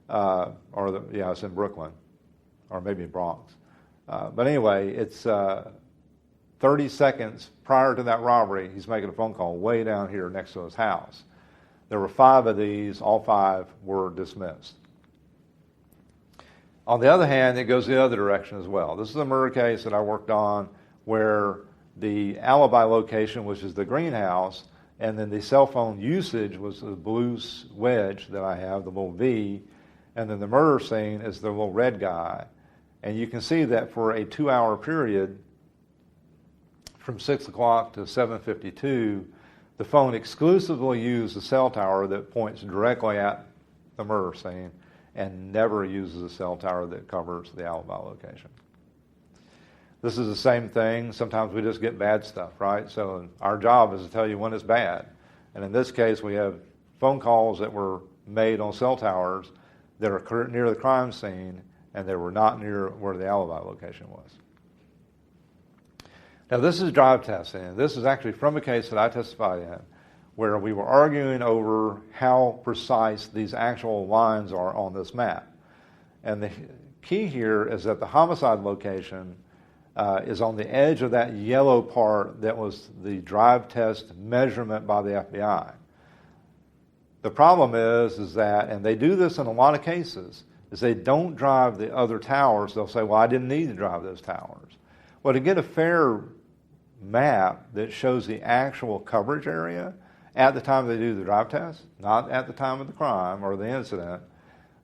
it's in Brooklyn, or maybe Bronx. But anyway, it's 30 seconds prior to that robbery, he's making a phone call way down here next to his house. There were 5 of these, all 5 were dismissed. On the other hand, it goes the other direction as well. This is a murder case that I worked on where the alibi location, which is the greenhouse, and then the cell phone usage was the blue wedge that I have, the little V, and then the murder scene is the little red guy. And you can see that for a 2-hour period, from 6 o'clock to 7:52, the phone exclusively used the cell tower that points directly at the murder scene and never uses a cell tower that covers the alibi location. This is the same thing. Sometimes we just get bad stuff, right? So our job is to tell you when it's bad. And in this case, we have phone calls that were made on cell towers that are near the crime scene, and they were not near where the alibi location was. Now, this is drive testing, and this is actually from a case that I testified in, where we were arguing over how precise these actual lines are on this map. And the key here is that the homicide location is on the edge of that yellow part that was the drive test measurement by the FBI. The problem is that, and they do this in a lot of cases, is they don't drive the other towers. They'll say, well, I didn't need to drive those towers. Well, to get a fair map that shows the actual coverage area at the time they do the drive test, not at the time of the crime or the incident,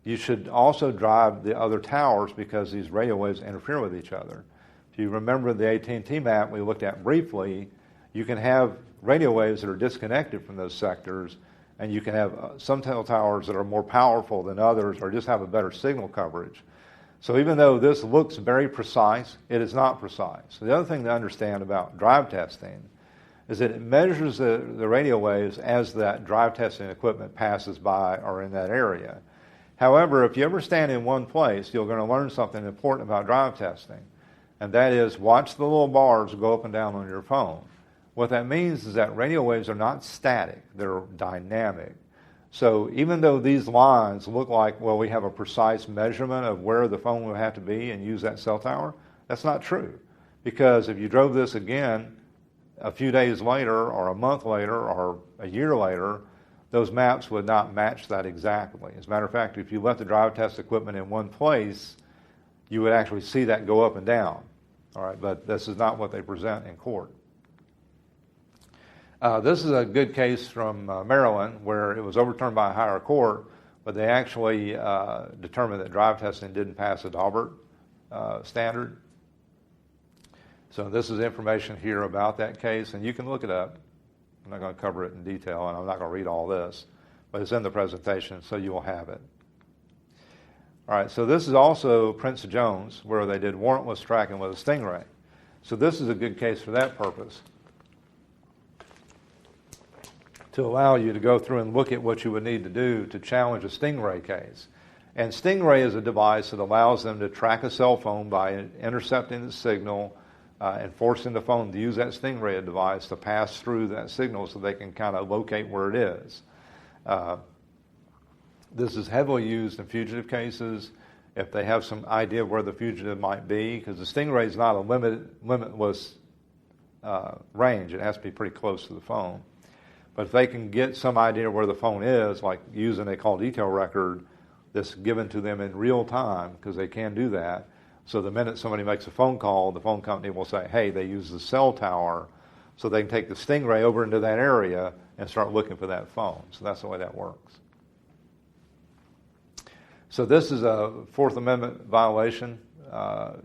you should also drive the other towers because these radio waves interfere with each other. If you remember the AT&T map we looked at briefly, you can have radio waves that are disconnected from those sectors, and you can have some cell towers that are more powerful than others or just have a better signal coverage. So even though this looks very precise, it is not precise. So the other thing to understand about drive testing is that it measures the radio waves as that drive testing equipment passes by or in that area. However, if you ever stand in one place, you're going to learn something important about drive testing, and that is watch the little bars go up and down on your phone. What that means is that radio waves are not static, they're dynamic. So even though these lines look like, well, we have a precise measurement of where the phone will have to be and use that cell tower, that's not true. Because if you drove this again a few days later or a month later or a year later, those maps would not match that exactly. As a matter of fact, if you left the drive test equipment in one place, you would actually see that go up and down. All right, but this is not what they present in court. This is a good case from Maryland where it was overturned by a higher court, but they actually determined that drive testing didn't pass the Daubert standard. So this is information here about that case, and you can look it up. I'm not going to cover it in detail, and I'm not going to read all this, but it's in the presentation, so you will have it. All right, so this is also Prince of Jones, where they did warrantless tracking with a Stingray. So this is a good case for that purpose, to allow you to go through and look at what you would need to do to challenge a Stingray case. And Stingray is a device that allows them to track a cell phone by intercepting the signal and forcing the phone to use that Stingray device to pass through that signal so they can kind of locate where it is. This is heavily used in fugitive cases. if they have some idea of where the fugitive might be, because the Stingray is not a limitless range. It has to be pretty close to the phone. But if they can get some idea where the phone is, like using a call detail record that's given to them in real time, because they can do that, so the minute somebody makes a phone call, the phone company will say, hey, they use the cell tower, so they can take the Stingray over into that area and start looking for that phone. So that's the way that works. So this is a Fourth Amendment violation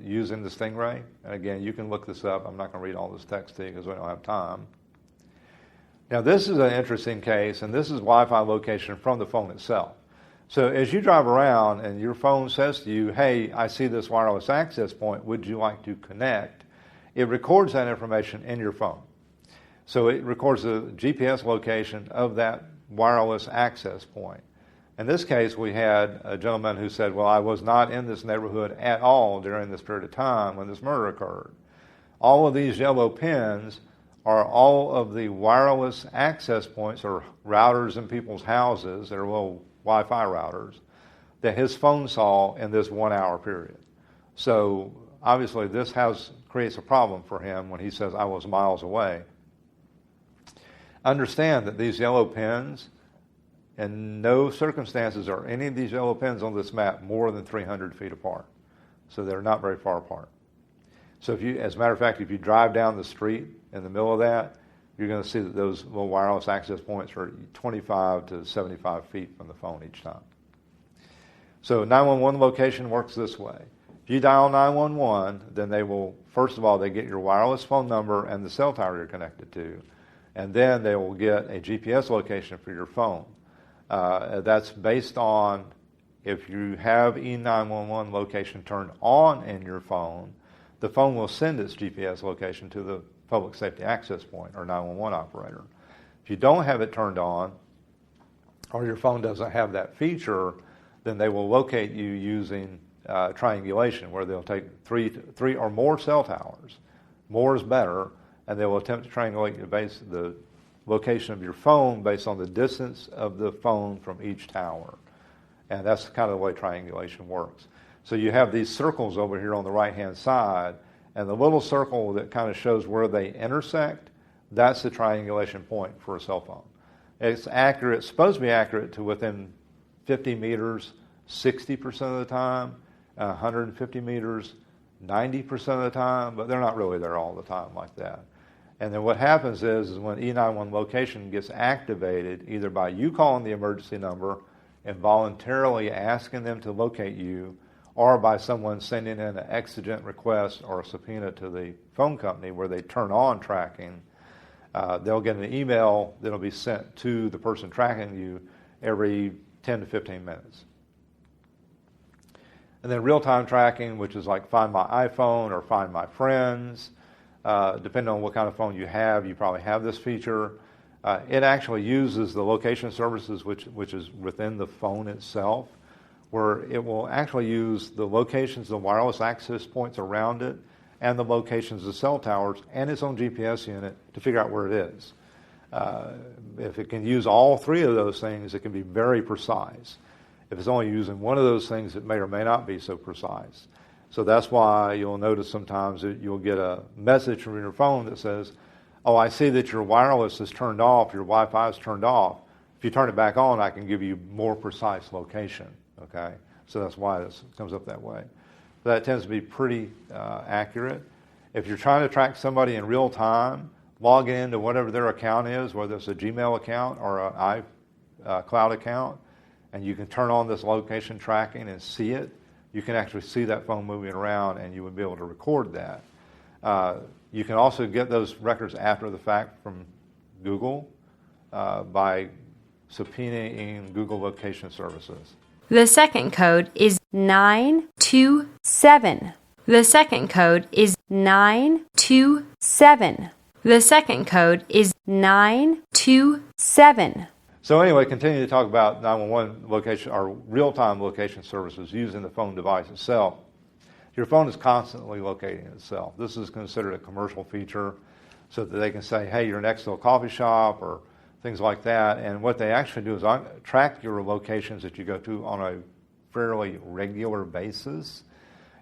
using the Stingray. And again, you can look this up. I'm not going to read all this text to you because we don't have time. Now, this is an interesting case, and this is Wi-Fi location from the phone itself. So as you drive around and your phone says to you, hey, I see this wireless access point, would you like to connect? It records that information in your phone. So it records the GPS location of that wireless access point. In this case, we had a gentleman who said, well, I was not in this neighborhood at all during this period of time when this murder occurred. All of these yellow pins are all of the wireless access points or routers in people's houses. They're little Wi-Fi routers that his phone saw in this 1 hour period. So obviously this creates a problem for him when he says, I was miles away. Understand that these yellow pins, in no circumstances are any of these yellow pins on this map more than 300 feet apart. So they're not very far apart. So as a matter of fact, if you drive down the street in the middle of that, you're going to see that those little wireless access points are 25 to 75 feet from the phone each time. So 911 location works this way. If you dial 911, then they will, first of all, they get your wireless phone number and the cell tower you're connected to, and then they will get a GPS location for your phone. That's based on if you have E911 location turned on in your phone, the phone will send its GPS location to the public safety access point or 911 operator. If you don't have it turned on or your phone doesn't have that feature, then they will locate you using triangulation, where they'll take three or more cell towers. More is better, and they will attempt to triangulate the location of your phone based on the distance of the phone from each tower. And that's kind of the way triangulation works. So you have these circles over here on the right-hand side, and the little circle that kind of shows where they intersect, that's the triangulation point for a cell phone. It's accurate, it's supposed to be accurate to within 50 meters 60% of the time, 150 meters 90% of the time, but they're not really there all the time like that. And then what happens is when E911 location gets activated, either by you calling the emergency number and voluntarily asking them to locate you, or by someone sending in an exigent request or a subpoena to the phone company where they turn on tracking, they'll get an email that'll be sent to the person tracking you every 10 to 15 minutes. And then real-time tracking, which is like Find My iPhone or Find My Friends. Depending on what kind of phone you have, you probably have this feature. It actually uses the location services, which is within the phone itself, where it will actually use the locations, the wireless access points around it, and the locations of cell towers and its own GPS unit to figure out where it is. If it can use all three of those things, it can be very precise. If it's only using one of those things, it may or may not be so precise. So that's why you'll notice sometimes that you'll get a message from your phone that says, oh, I see that your wireless is turned off, your Wi-Fi is turned off. If you turn it back on, I can give you more precise location. Okay, so that's why this comes up that way. That tends to be pretty accurate. If you're trying to track somebody in real time, log into whatever their account is, whether it's a Gmail account or an iCloud account, and you can turn on this location tracking and see it. You can actually see that phone moving around, and you would be able to record that. You can also get those records after the fact from Google by subpoenaing Google location services. The second code is 927. The second code is 927. The second code is 927. So anyway, continue to talk about 911 location or real-time location services using the phone device itself. Your phone is constantly locating itself. This is considered a commercial feature so that they can say, hey, you're next to a coffee shop or things like that. And what they actually do is track your locations that you go to on a fairly regular basis.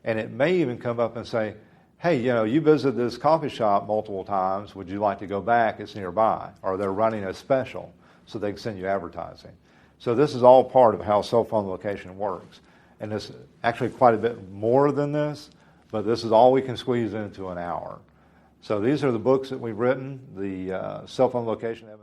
And it may even come up and say, hey, you visited this coffee shop multiple times. Would you like to go back? It's nearby. Or they're running a special, so they can send you advertising. So this is all part of how cell phone location works. And it's actually quite a bit more than this, but this is all we can squeeze into an hour. So these are the books that we've written, the cell phone location